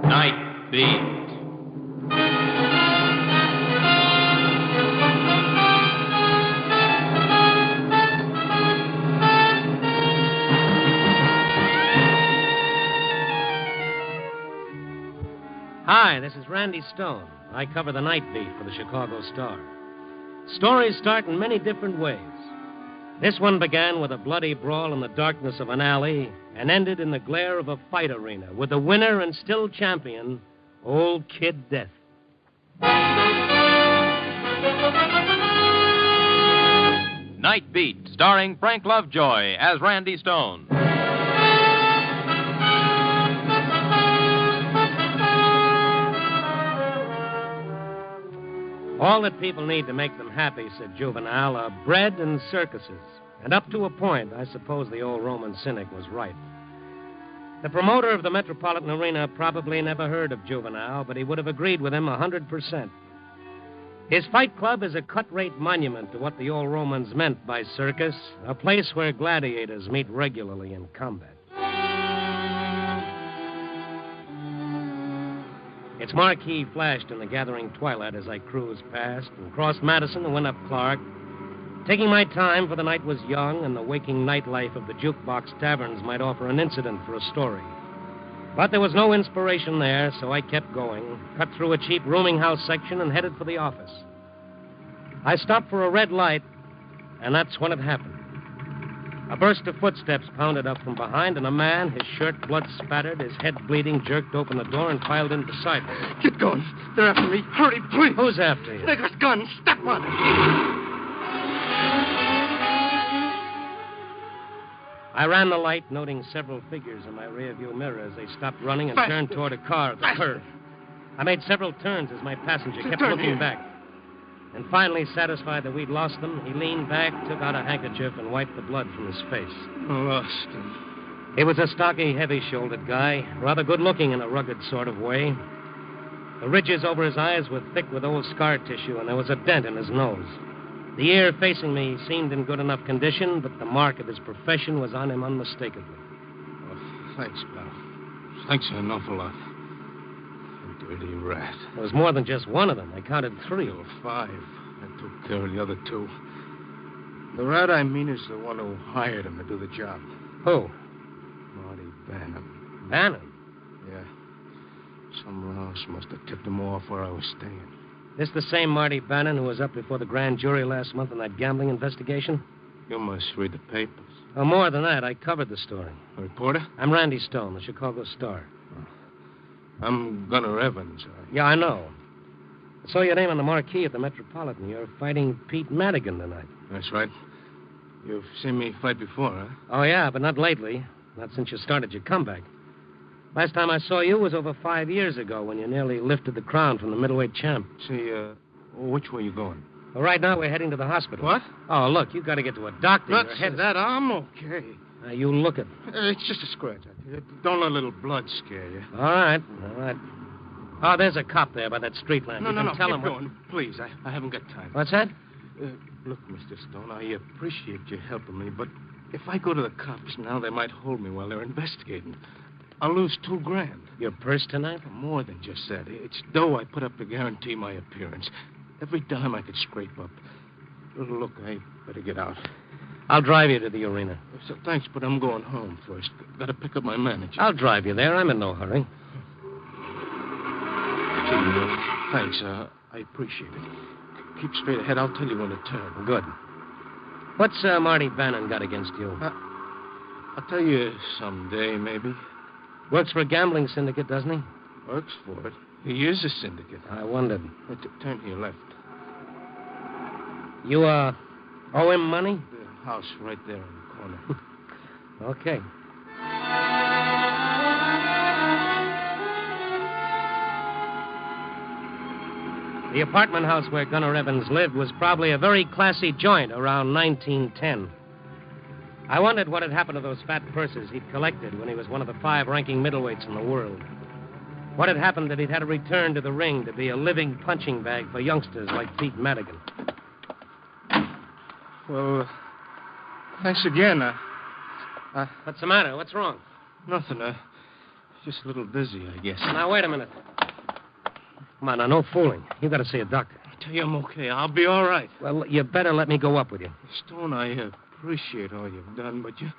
Night Beat. Hi, this is Randy Stone. I cover the night beat for the Chicago Star. Stories start in many different ways. This one began with a bloody brawl in the darkness of an alley and ended in the glare of a fight arena with the winner and still champion, Old Kid Death. Night Beat, starring Frank Lovejoy as Randy Stone. All that people need to make them happy, said Juvenal, are bread and circuses. And up to a point, I suppose the old Roman cynic was right. The promoter of the Metropolitan Arena probably never heard of Juvenal, but he would have agreed with him 100%. His fight club is a cut-rate monument to what the old Romans meant by circus, a place where gladiators meet regularly in combat. Its marquee flashed in the gathering twilight as I cruised past and crossed Madison and went up Clark, taking my time, for the night was young and the waking nightlife of the jukebox taverns might offer an incident for a story. But there was no inspiration there, so I kept going, cut through a cheap rooming house section and headed for the office. I stopped for a red light, and that's when it happened. A burst of footsteps pounded up from behind, and a man, his shirt blood-spattered, his head bleeding, jerked open the door and filed in beside me. Get going. They're after me. Hurry, please. Who's after you? They got guns. Step on it. I ran the light, noting several figures in my rearview mirror as they stopped running and turned toward a car at the curb. I made several turns as my passenger kept looking back. And finally, satisfied that we'd lost them, he leaned back, took out a handkerchief, and wiped the blood from his face. Lost him. He was a stocky, heavy-shouldered guy, rather good-looking in a rugged sort of way. The ridges over his eyes were thick with old scar tissue, and there was a dent in his nose. The ear facing me seemed in good enough condition, but the mark of his profession was on him unmistakably. Oh, thanks, pal. Thanks an awful lot. Dirty rat. There was more than just one of them. I counted 3. There were 5. I took care of the other 2. The rat, I mean, is the one who hired him to do the job. Who? Marty Bannon. Bannon? Yeah. Someone else must have tipped him off where I was staying. This the same Marty Bannon who was up before the grand jury last month in that gambling investigation? You must read the papers. Oh, more than that. I covered the story. A reporter? I'm Randy Stone, the Chicago Star. I'm Gunnar Evans. Yeah, I know. I saw your name on the marquee at the Metropolitan. You're fighting Pete Madigan tonight. That's right. You've seen me fight before, huh? Oh, yeah, but not lately. Not since you started your comeback. Last time I saw you was over 5 years ago when you nearly lifted the crown from the middleweight champ. See, which way you going? Well, right now we're heading to the hospital. What? Oh, look, you've got to get to a doctor. Not Your head that. I'm okay. You look it. It's just a scratch. Don't let a little blood scare you. All right. Oh, there's a cop there by that street lamp. No, Tell keep him going. Please, I haven't got time. What's that? Look, Mr. Stone, I appreciate you helping me, but if I go to the cops now, they might hold me while they're investigating. I'll lose $2,000. Your purse tonight? More than just that. It's dough I put up to guarantee my appearance. Every dime I could scrape up. Look, I better get out. I'll drive you to the arena. So, thanks, but I'm going home first. Got to pick up my manager. I'll drive you there. I'm in no hurry. Gee, thanks. I appreciate it. Keep straight ahead. I'll tell you when to turn. Good. What's Marty Bannon got against you? I'll tell you someday, maybe. Works for a gambling syndicate, doesn't he? Works for it. He is a syndicate. I wondered. Turn to your left. You, owe him money? The house right there in the corner. Okay. The apartment house where Gunnar Evans lived was probably a very classy joint around 1910. I wondered what had happened to those fat purses he'd collected when he was one of the 5 ranking middleweights in the world. What had happened that he'd had to return to the ring to be a living punching bag for youngsters like Pete Madigan. Well, thanks again. What's the matter? What's wrong? Nothing. Just a little dizzy, I guess. Now, wait a minute. Come on, now, no fooling. You got to see a doctor. I tell you, I'm okay. I'll be all right. Well, you better let me go up with you. Stone, I appreciate all you've done, but you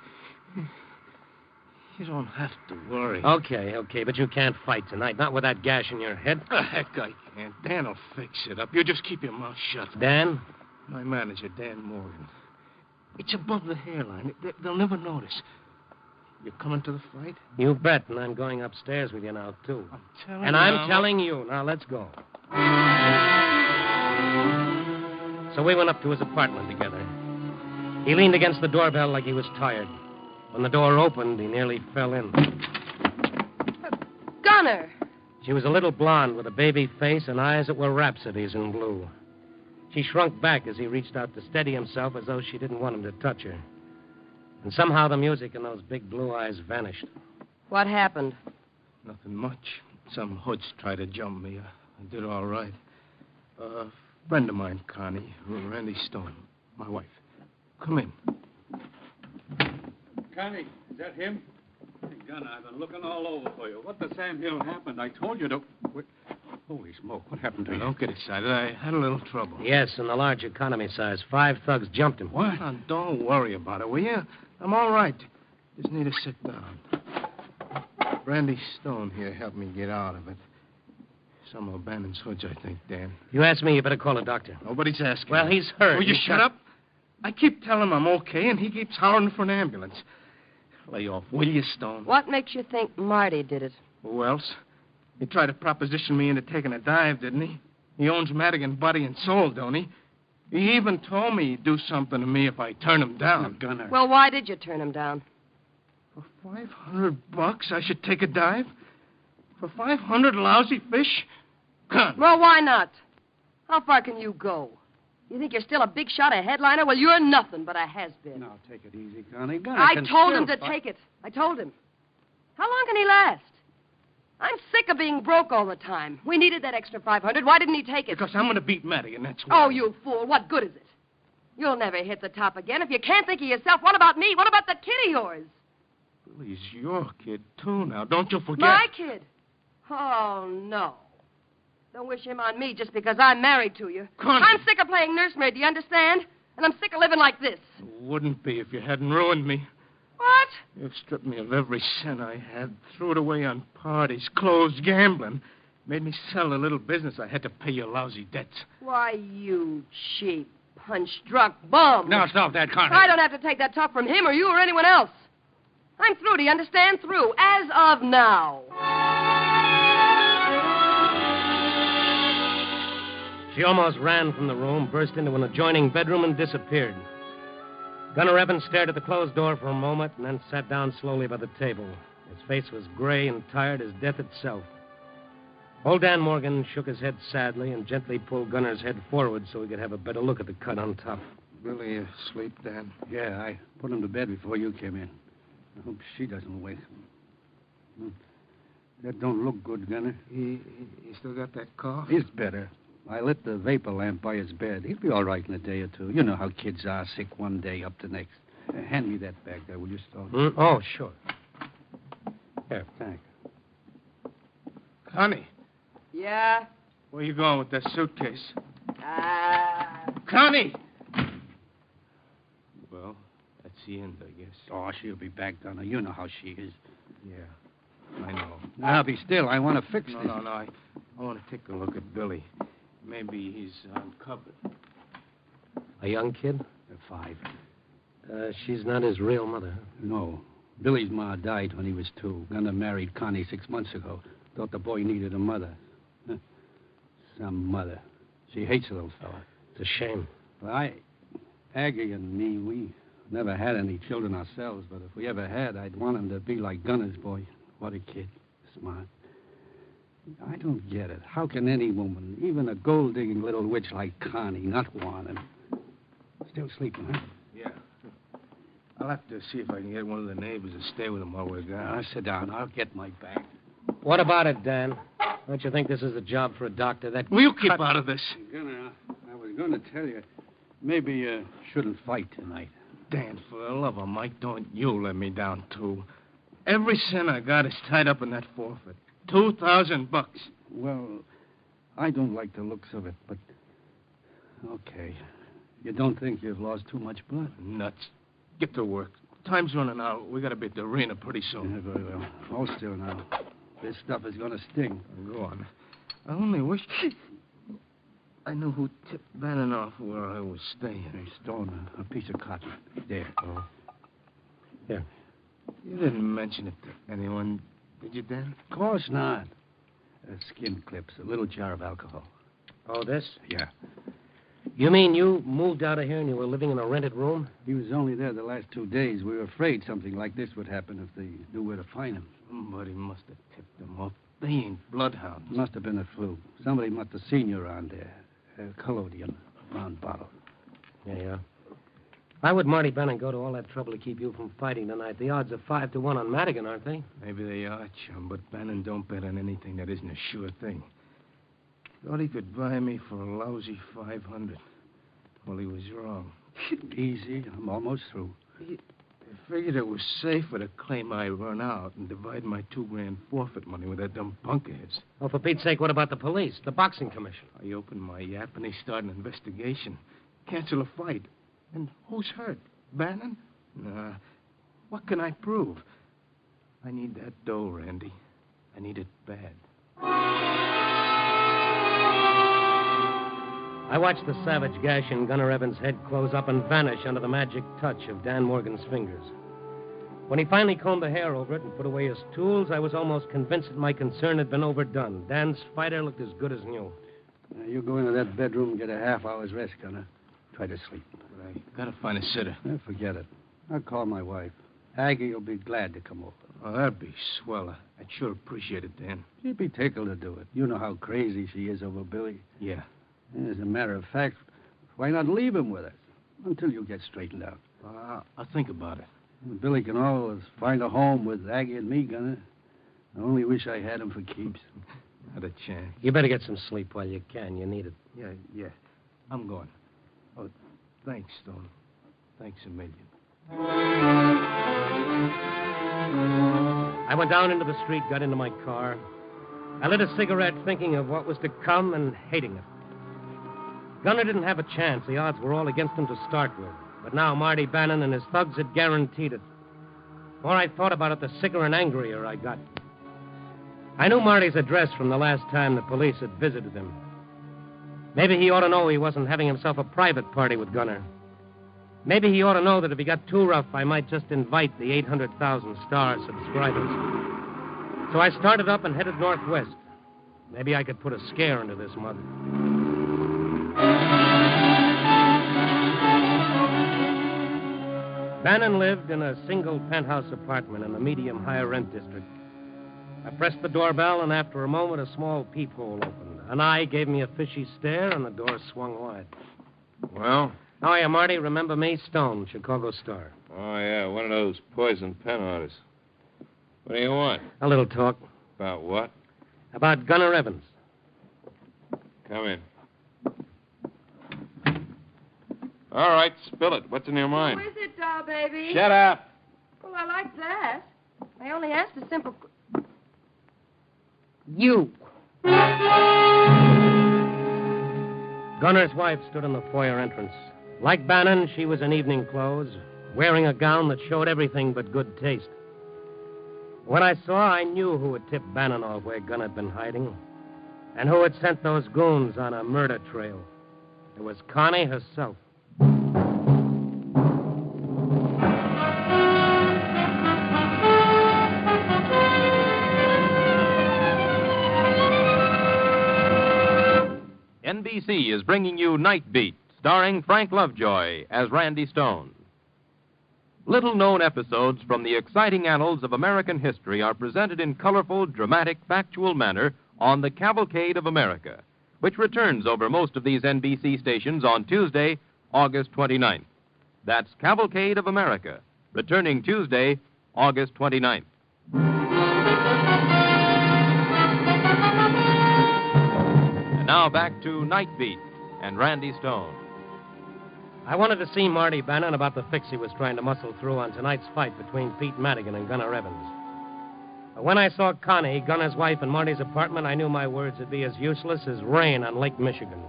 don't have to worry. Okay, but you can't fight tonight. Not with that gash in your head. Heck, I can't. Dan will fix it up. You just keep your mouth shut. Dan? My manager, Dan Morgan. It's above the hairline. They'll never notice. You coming to the fight? You bet, and I'm going upstairs with you now, too. I'm telling and you. I'm telling you. Now, let's go. So we went up to his apartment together. He leaned against the doorbell like he was tired. When the door opened, he nearly fell in. Gunner! She was a little blonde with a baby face and eyes that were rhapsodies in blue. She shrunk back as he reached out to steady himself as though she didn't want him to touch her. And somehow the music in those big blue eyes vanished. What happened? Nothing much. Some hoods tried to jump me. I did all right. A friend of mine, Connie, Randy Stone, my wife. Come in. Connie, is that him? Hey, Gunner, I've been looking all over for you. What the Sam Hill happened? I told you to... Wait. Holy smoke, what happened to you? Don't get excited. I had a little trouble. Yes, in the large economy size. 5 thugs jumped him. What? Now, don't worry about it, will you? I'm all right. Just need to sit down. Randy Stone here helped me get out of it. Some of Bannon's hoods, I think, Dan. You asked me, you better call a doctor. Nobody's asking. Well, he's hurt. Will you He's shut up? I keep telling him I'm okay, and he keeps hollering for an ambulance. Lay off, will you, Stone? What makes you think Marty did it? Who else? He tried to proposition me into taking a dive, didn't he? He owns Madigan body and soul, don't he? He even told me he'd do something to me if I turn him down. Gunner. Well, why did you turn him down? For $500, I should take a dive? For 500 lousy fish? Gun. Well, why not? How far can you go? You think you're still a big shot, a headliner? Well, you're nothing but a has-been. Now, take it easy, Connie. Gunner I can told still him to fight. take it. I told him. How long can he last? I'm sick of being broke all the time. We needed that extra 500. Why didn't he take it? Because I'm going to beat Madigan, that's why. Oh, you fool. What good is it? You'll never hit the top again. If you can't think of yourself, what about me? What about the kid of yours? Billy's your kid, too, now. Don't you forget. My kid? Oh, no. Don't wish him on me just because I'm married to you. Connie. I'm sick of playing nursemaid, do you understand? And I'm sick of living like this. Wouldn't be if you hadn't ruined me. What? You've stripped me of every cent I had, threw it away on parties, clothes, gambling. Made me sell a little business I had to pay your lousy debts. Why, you cheap, punch-drunk bum. Now, stop that, Connie. I don't have to take that talk from him or you or anyone else. I'm through, do you understand? Through, as of now. She almost ran from the room, burst into an adjoining bedroom, and disappeared. Gunner Evans stared at the closed door for a moment and then sat down slowly by the table. His face was gray and tired as death itself. Old Dan Morgan shook his head sadly and gently pulled Gunner's head forward so he could have a better look at the cut on top. Billy asleep, Dan? Yeah, I put him to bed before you came in. I hope she doesn't wake. That don't look good, Gunner. He still got that cough? He's better. I lit the vapor lamp by his bed. He'll be all right in a day or two. You know how kids are, sick one day, up the next. Hand me that bag there, will you, Stone? Oh, sure. Here. Thanks. Connie, Yeah? where you going with that suitcase? Ah. Connie! Well, that's the end, I guess. Oh, she'll be back, Gunner. You know how she is. Yeah, I know. Now, be still. I want to fix this. No. I want to take a look at Billy. Maybe he's uncovered. A young kid? 5. She's not his real mother. No. Billy's ma died when he was 2. Gunner married Connie 6 months ago. Thought the boy needed a mother. Some mother. She hates the little fella. It's a shame. Well, Aggie and me, we never had any children ourselves, but if we ever had, I'd want him to be like Gunner's boy. What a kid. Smart. I don't get it. How can any woman, even a gold-digging little witch like Connie, not want him? Still sleeping, huh? Yeah. I'll have to see if I can get one of the neighbors to stay with him while we're gone. Now, sit down. I'll get my bag. What about it, Dan? Don't you think this is a job for a doctor? That Will you keep out of this? Gunner, I was going to tell you, maybe you shouldn't fight tonight. Dan, for the love of Mike, don't you let me down, too. Every cent I got is tied up in that forfeit. $2,000. Well, I don't like the looks of it, but... Okay. You don't think you've lost too much blood? Nuts. Get to work. Time's running out. We gotta be at the arena pretty soon. Yeah, very well. Hold still now. This stuff is gonna sting. Go on. I only wish I knew who tipped Bannon off where I was staying. Hey, Stone, a piece of cotton. There. Oh. Here. You didn't mention it to anyone, did you, Dan? Of course not. Skin clips, a little jar of alcohol. Oh, this? Yeah. You mean you moved out of here and you were living in a rented room? He was only there the last 2 days. We were afraid something like this would happen if they knew where to find him. Somebody must have tipped them off. They ain't bloodhounds. Must have been a fluke. Somebody must have seen you around there. Collodion, round bottle. Yeah. Why would Marty Bannon go to all that trouble to keep you from fighting tonight? The odds are 5 to 1 on Madigan, aren't they? Maybe they are, chum, but Bannon don't bet on anything that isn't a sure thing. Thought he could buy me for a lousy $500. Well, he was wrong. Easy. I'm almost through. I figured it was safer to claim I run out and divide my $2,000 forfeit money with that dumb punk of his. Oh, for Pete's sake, what about the police, the boxing commission? I opened my yap and they start an investigation. Cancel a fight. And who's hurt? Bannon? Nah. What can I prove? I need that dough, Randy. I need it bad. I watched the savage gash in Gunner Evans' head close up and vanish under the magic touch of Dan Morgan's fingers. When he finally combed the hair over it and put away his tools, I was almost convinced that my concern had been overdone. Dan's fighter looked as good as new. Now, you go into that bedroom and get a half-hour's rest, Gunner. Try to sleep. But I gotta find a sitter. Forget it. I'll call my wife. Aggie will be glad to come over. Oh, that'd be swell. I'd sure appreciate it, Dan. She'd be tickled to do it. You know how crazy she is over Billy. Yeah. As a matter of fact, why not leave him with us until you get straightened out? I'll think about it. Billy can always find a home with Aggie and me, Gunner. I only wish I had him for keeps. Not a chance. You better get some sleep while you can. You need it. Yeah. I'm going. Oh, thanks, Stone. Thanks a million. I went down into the street, got into my car. I lit a cigarette thinking of what was to come and hating it. Gunner didn't have a chance. The odds were all against him to start with. But now Marty Bannon and his thugs had guaranteed it. The more I thought about it, the sicker and angrier I got. I knew Marty's address from the last time the police had visited him. Maybe he ought to know he wasn't having himself a private party with Gunner. Maybe he ought to know that if he got too rough, I might just invite the 800,000 star subscribers. So I started up and headed northwest. Maybe I could put a scare into this mug. Bannon lived in a single penthouse apartment in the medium high rent district. I pressed the doorbell, and after a moment, a small peephole opened. An eye gave me a fishy stare, and the door swung wide. Well? How are you, Marty? Remember me? Stone, Chicago Star. Oh, yeah, one of those poison pen artists. What do you want? A little talk. About what? About Gunner Evans. Come in. All right, spill it. What's in your mind? Who is it, doll baby? Shut up. Well, I like that. I only asked a simple... You. Gunner's wife stood in the foyer entrance. Like Bannon, she was in evening clothes, wearing a gown that showed everything but good taste. When I saw her, I knew who had tipped Bannon off where Gunner had been hiding, and who had sent those goons on a murder trail. It was Connie herself. NBC is bringing you Night Beat, starring Frank Lovejoy as Randy Stone. Little-known episodes from the exciting annals of American history are presented in colorful, dramatic, factual manner on the Cavalcade of America, which returns over most of these NBC stations on Tuesday, August 29th. That's Cavalcade of America, returning Tuesday, August 29th. And now back to Night Beat and Randy Stone. I wanted to see Marty Bannon about the fix he was trying to muscle through on tonight's fight between Pete Madigan and Gunner Evans. But when I saw Connie, Gunner's wife, in Marty's apartment, I knew my words would be as useless as rain on Lake Michigan.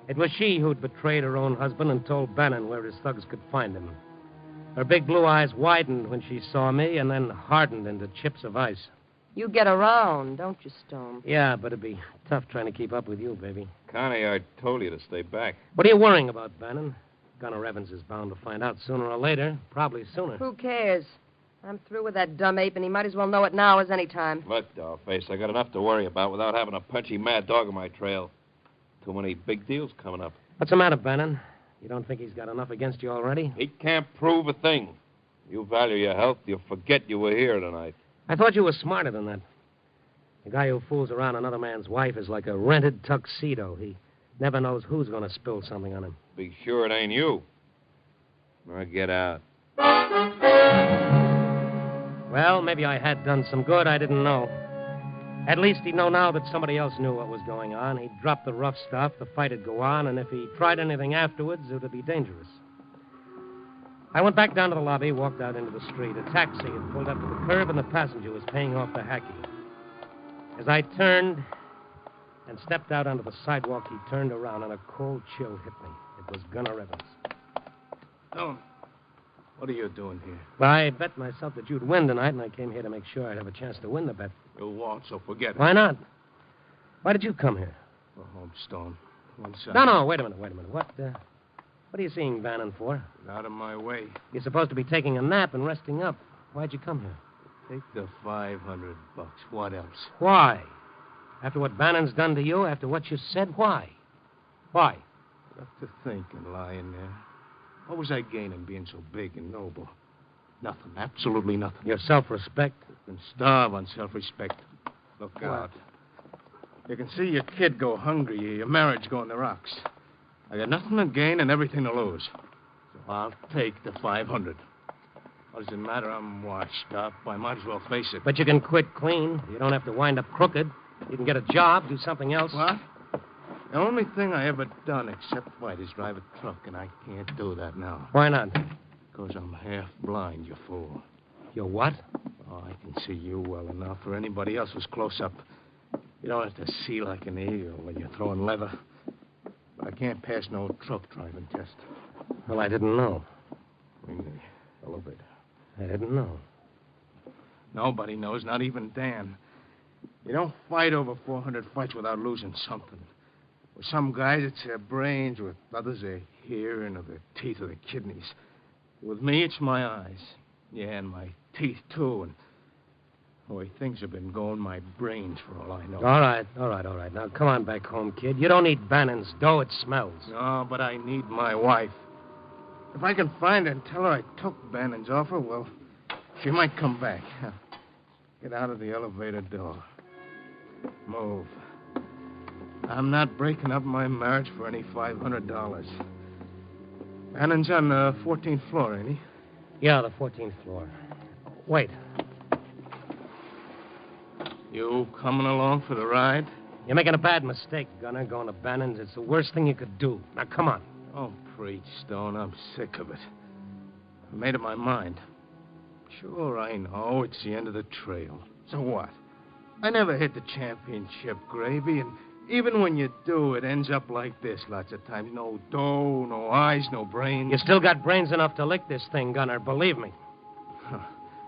It was she who'd betrayed her own husband and told Bannon where his thugs could find him. Her big blue eyes widened when she saw me and then hardened into chips of ice. You get around, don't you, Stone? Yeah, but it'd be tough trying to keep up with you, baby. Connie, I told you to stay back. What are you worrying about, Bannon? Gunner Evans is bound to find out sooner or later, probably sooner. Who cares? I'm through with that dumb ape, and he might as well know it now as any time. Look, Dollface, I got enough to worry about without having a punchy mad dog on my trail. Too many big deals coming up. What's the matter, Bannon? You don't think he's got enough against you already? He can't prove a thing. You value your health, you'll forget you were here tonight. I thought you were smarter than that. The guy who fools around another man's wife is like a rented tuxedo. He never knows who's going to spill something on him. Be sure it ain't you. Now get out. Well, maybe I had done some good. I didn't know. At least he'd know now that somebody else knew what was going on. He'd drop the rough stuff, the fight would go on, and if he tried anything afterwards, it would be dangerous. I went back down to the lobby, walked out into the street. A taxi had pulled up to the curb, and the passenger was paying off the hacky. As I turned and stepped out onto the sidewalk, he turned around, and a cold chill hit me. It was Gunner Evans. Stone, what are you doing here? Well, I bet myself that you'd win tonight, and I came here to make sure I'd have a chance to win the bet. You won't, so forget it. Why not? Why did you come here? Go home, Stone. One side. No, wait a minute. What are you seeing Bannon for? Get out of my way. You're supposed to be taking a nap and resting up. Why'd you come here? Take the $500. What else? Why? After what Bannon's done to you, after what you said, why? Why? Got to think and lying there. What was I gaining being so big and noble? Nothing. Absolutely nothing. Your self-respect? You can starve on self-respect. Look out. You can see your kid go hungry, your marriage go in the rocks. I got nothing to gain and everything to lose. So I'll take the $500. What does it matter? I'm washed up. I might as well face it. But you can quit clean. You don't have to wind up crooked. You can get a job, do something else. What? The only thing I ever done except fight is drive a truck, and I can't do that now. Why not? Because I'm half blind, you fool. You're what? Oh, I can see you well enough for anybody else who's close up. You don't have to see like an eagle when you're throwing leather. But I can't pass no truck driving test. Well, I didn't know. Really, a little bit. I didn't know. Nobody knows, not even Dan. You don't fight over 400 fights without losing something. With some guys, it's their brains. With others, their hearing or the teeth or the kidneys. With me, it's my eyes. Yeah, and my teeth, too. And the way things have been going, my brains, for all I know. All right. Now, come on back home, kid. You don't need Bannon's dough. It smells. No, but I need my wife. If I can find her and tell her I took Bannon's offer, well, she might come back. Get out of the elevator door. Move. I'm not breaking up my marriage for any $500. Bannon's on the 14th floor, ain't he? Yeah, the 14th floor. Wait. You coming along for the ride? You're making a bad mistake, Gunner, going to Bannon's. It's the worst thing you could do. Now, come on. Don't preach, Stone. I'm sick of it. I made up my mind. Sure, I know it's the end of the trail. So what? I never hit the championship, Gravy, and even when you do, it ends up like this lots of times. No dough, no eyes, no brains. You still got brains enough to lick this thing, Gunner, believe me.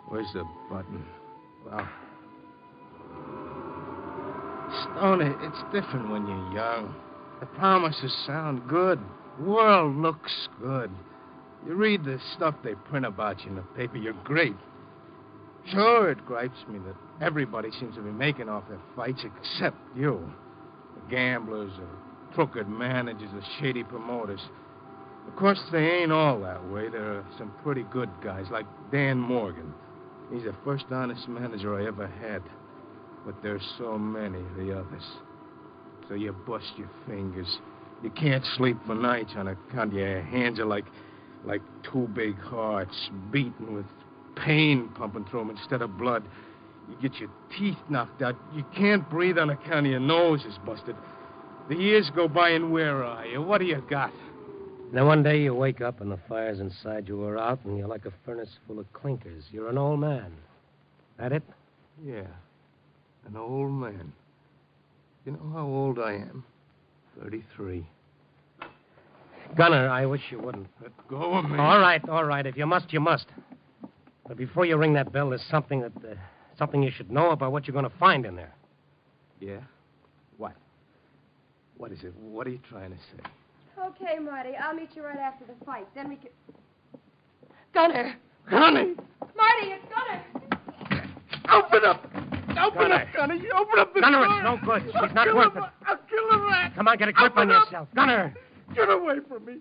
Where's the button? Well, Stone, it's different when you're young. The promises sound good. The world looks good. You read the stuff they print about you in the paper, you're great. Sure, it gripes me that everybody seems to be making off their fights except you. The gamblers, the crooked managers, the shady promoters. Of course, they ain't all that way. There are some pretty good guys, like Dan Morgan. He's the first honest manager I ever had. But there's so many of the others. So you bust your fingers. You can't sleep for nights on account your hands are like two big hearts, beating with pain pumping through them instead of blood. You get your teeth knocked out. You can't breathe on account of your nose is busted. The years go by, and where are you? What do you got? Then one day you wake up and the fires inside you are out, and you're like a furnace full of clinkers. You're an old man. That it? Yeah, an old man. You know how old I am? 33. Gunner, I wish you wouldn't. Let go of me. All right. If you must, you must. But before you ring that bell, there's something you should know about what you're going to find in there. Yeah? What? What is it? What are you trying to say? Okay, Marty. I'll meet you right after the fight. Then we can... Gunner! Connie! Marty, it's Gunner! Open up! Open up, Gunner! You open up the Gunner, door! it's no good. She's I'll not kill worth him. it. I'll kill the rat! Come on, get a grip on yourself. Gunner! Get away from me!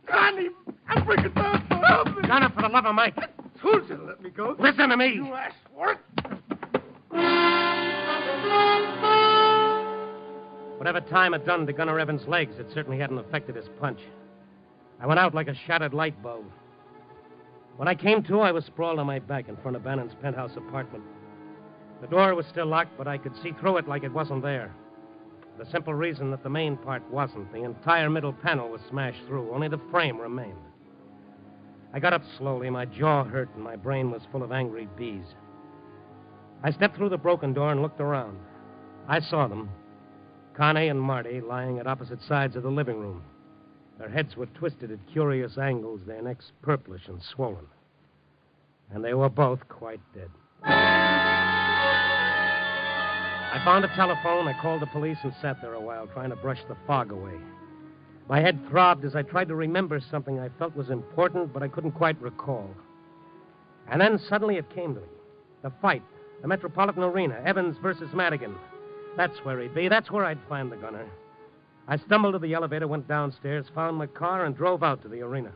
Connie! I'll bring it down for help me! Gunner, for the love of Mike. Who's gonna let me go? Listen to me. You asked for it! Whatever time had done to Gunner Evans' legs, it certainly hadn't affected his punch. I went out like a shattered light bulb. When I came to, I was sprawled on my back in front of Bannon's penthouse apartment. The door was still locked, but I could see through it like it wasn't there. The simple reason that the main part wasn't. The entire middle panel was smashed through. Only the frame remained. I got up slowly. My jaw hurt, and my brain was full of angry bees. I stepped through the broken door and looked around. I saw them. Connie and Marty lying at opposite sides of the living room. Their heads were twisted at curious angles, their necks purplish and swollen. And they were both quite dead. I found a telephone, I called the police, and sat there a while, trying to brush the fog away. My head throbbed as I tried to remember something I felt was important, but I couldn't quite recall. And then suddenly it came to me. The fight, the Metropolitan Arena, Evans versus Madigan. That's where he'd be. That's where I'd find the gunner. I stumbled to the elevator, went downstairs, found my car, and drove out to the arena.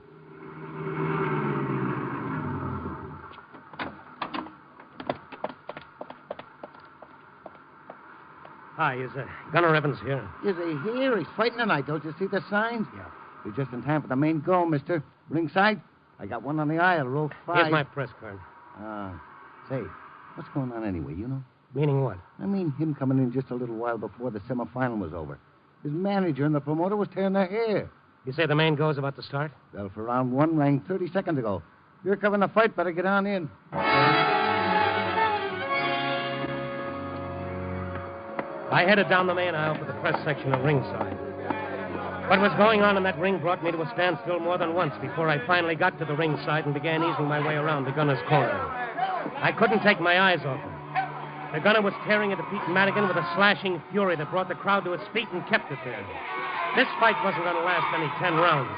Hi, is Gunner Evans here? Is he here? He's fighting tonight. Don't you see the signs? Yeah. You're just in time for the main go, mister. Ringside? I got one on the aisle, row 5. Here's my press card. Say, what's going on anyway, you know? Meaning what? I mean, him coming in just a little while before the semifinal was over. His manager and the promoter was tearing their hair. You say the main go's about to start? Well, for round 1 rang 30 seconds ago. You're covering the fight, better get on in. I headed down the main aisle for the press section of ringside. What was going on in that ring brought me to a standstill more than once before I finally got to the ringside and began easing my way around the gunner's corner. I couldn't take my eyes off him. The gunner was tearing into Pete Madigan with a slashing fury that brought the crowd to its feet and kept it there. This fight wasn't going to last any 10 rounds.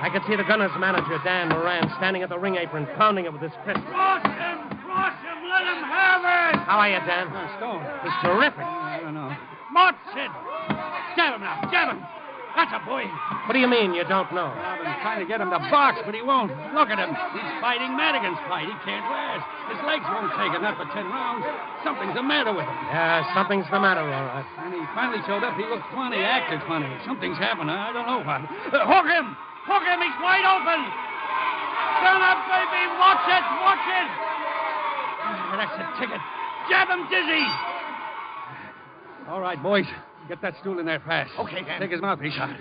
I could see the gunner's manager, Dan Moran, standing at the ring apron, pounding it with his fist. Cross him! Let him have it! How are you, Dan? Stone. He's terrific. I don't know. Mort, Sid! Jab him now! Jab him! That's a boy! What do you mean you don't know? I've been trying to get him to box, but he won't. Look at him. He's fighting Madigan's fight. He can't last. His legs won't take it, not for 10 rounds. Something's the matter with him. Yeah, something's the matter, all right. And he finally showed up. He looked funny, acted funny. Something's happened. I don't know what. Hook him! Hook him! He's wide open! Turn up, baby! Watch it! Watch it! That's the ticket. Jab him, Dizzy! All right, boys. Get that stool in there fast. Okay, Dan. Take his mouthpiece out.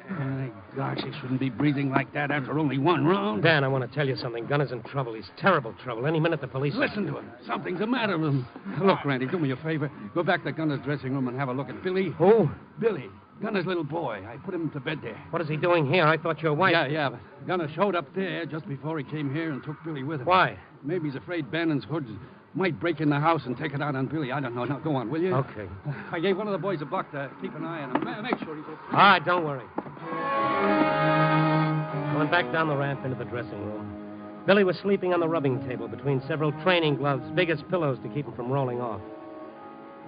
My gosh, he shouldn't be breathing like that after only 1 round. Dan, I want to tell you something. Gunner's in trouble. He's terrible trouble. Any minute the police... Listen to him. Something's the matter with him. Look, Randy, do me a favor. Go back to Gunner's dressing room and have a look at Billy. Who? Billy. Gunner's little boy. I put him to bed there. What is he doing here? I thought your wife... Yeah, but Gunner showed up there just before he came here and took Billy with him. Why? Maybe he's afraid Bannon's hoods might break in the house and take it out on Billy. I don't know. Now, go on, will you? Okay. I gave one of the boys a buck to keep an eye on him. Make sure he's okay. All right, don't worry. I went back down the ramp into the dressing room. Billy was sleeping on the rubbing table between several training gloves, big as pillows to keep him from rolling off.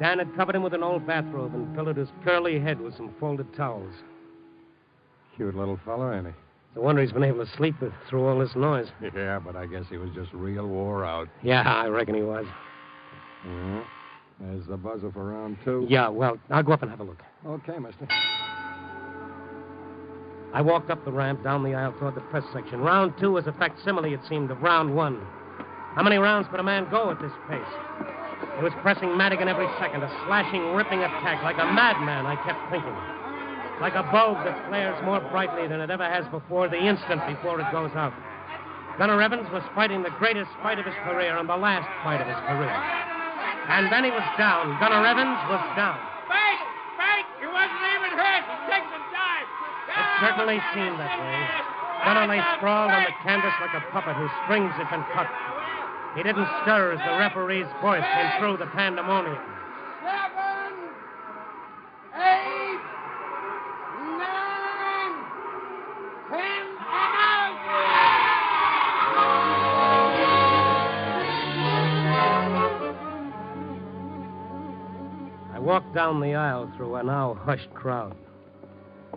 Dan had covered him with an old bathrobe and pillowed his curly head with some folded towels. Cute little fella, ain't he? It's a wonder he's been able to sleep through all this noise. Yeah, but I guess he was just real wore out. Yeah, I reckon he was. Mm-hmm. There's the buzzer for round 2. Yeah, well, I'll go up and have a look. Okay, mister. I walked up the ramp, down the aisle toward the press section. Round 2 was a facsimile, it seemed, of round 1. How many rounds could a man go at this pace? He was pressing Madigan every second, a slashing, ripping attack. Like a madman, I kept thinking. Like a bulb that flares more brightly than it ever has before the instant before it goes out. Gunner Evans was fighting the greatest fight of his career and the last fight of his career. And then he was down. Gunner Evans was down. Bank! Bank! He wasn't even hurt. He takes a dive. It certainly seemed that way. Gunner lay sprawled on the canvas like a puppet whose strings had been cut. He didn't stir as the referee's voice came through the pandemonium. 7, 8, 9, 10, and out! I walked down the aisle through a now hushed crowd.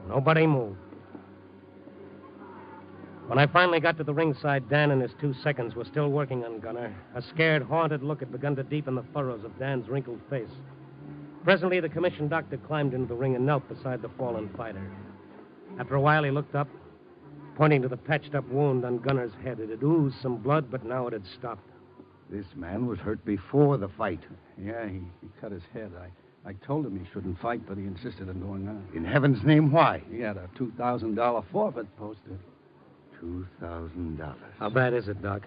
Nobody moved. When I finally got to the ringside, Dan and his 2 seconds were still working on Gunner. A scared, haunted look had begun to deepen the furrows of Dan's wrinkled face. Presently, the commissioned doctor climbed into the ring and knelt beside the fallen fighter. After a while, he looked up, pointing to the patched-up wound on Gunner's head. It had oozed some blood, but now it had stopped. This man was hurt before the fight. Yeah, he cut his head. I told him he shouldn't fight, but he insisted on going on. In heaven's name, why? He had a $2,000 forfeit posted. $2,000. How bad is it, Doc?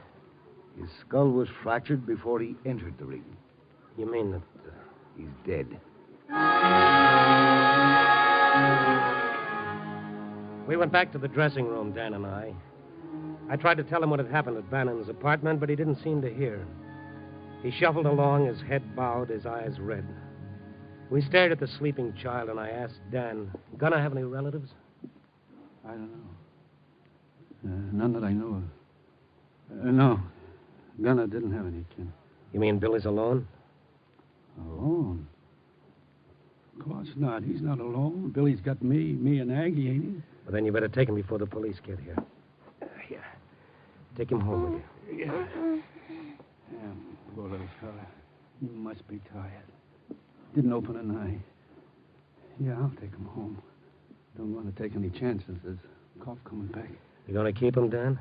His skull was fractured before he entered the ring. You mean that... He's dead. We went back to the dressing room, Dan and I. I tried to tell him what had happened at Bannon's apartment, but he didn't seem to hear. He shuffled along, his head bowed, his eyes red. We stared at the sleeping child, and I asked Dan, Gunner have any relatives? I don't know. None that I know of. No. Gunner didn't have any kin. You mean Billy's alone? Alone? Of course not. He's not alone. Billy's got me and Aggie, ain't he? Well, then you better take him before the police get here. Here. Take him home with you. Yeah, poor little fella. He must be tired. Didn't open an eye. Yeah, I'll take him home. Don't want to take any chances. There's cough coming back. You going to keep him, Dan?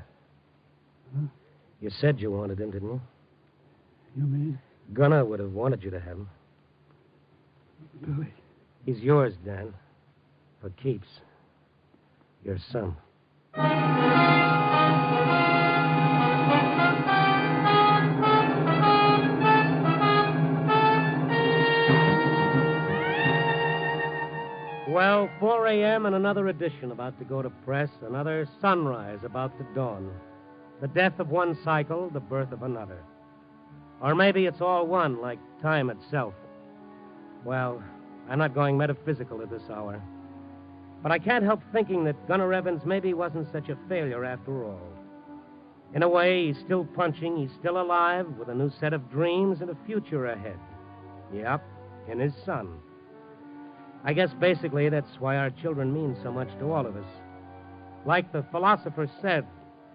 Huh? You said you wanted him, didn't you? You mean? Gunner would have wanted you to have him. Billy. He's yours, Dan. For keeps. Your son. Well, 4 a.m. and another edition about to go to press, another sunrise about to dawn. The death of one cycle, the birth of another. Or maybe it's all one, like time itself. Well, I'm not going metaphysical at this hour. But I can't help thinking that Gunner Evans maybe wasn't such a failure after all. In a way, he's still punching, he's still alive, with a new set of dreams and a future ahead. Yep, in his son. I guess basically that's why our children mean so much to all of us. Like the philosopher said,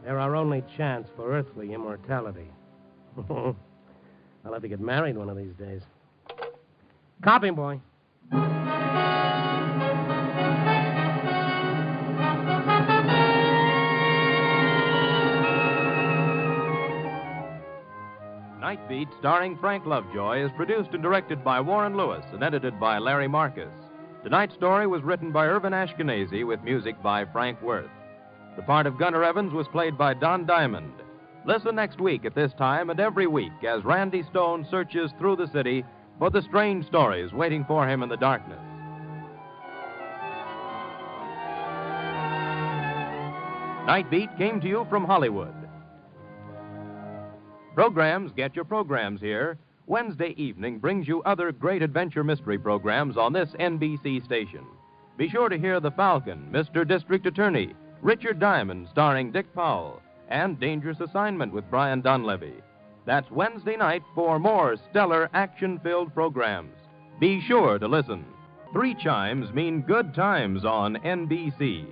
they're our only chance for earthly immortality. I'll have to get married one of these days. Copy, boy. Night Beat, starring Frank Lovejoy, is produced and directed by Warren Lewis and edited by Larry Marcus. Tonight's story was written by Irvin Ashkenazi with music by Frank Worth. The part of Gunner Evans was played by Don Diamond. Listen next week at this time and every week as Randy Stone searches through the city for the strange stories waiting for him in the darkness. Night Beat came to you from Hollywood. Programs get your programs here. Wednesday evening brings you other great adventure mystery programs on this NBC station. Be sure to hear The Falcon, Mr. District Attorney, Richard Diamond starring Dick Powell, and Dangerous Assignment with Brian Donlevy. That's Wednesday night for more stellar action-filled programs. Be sure to listen. 3 chimes mean good times on NBC.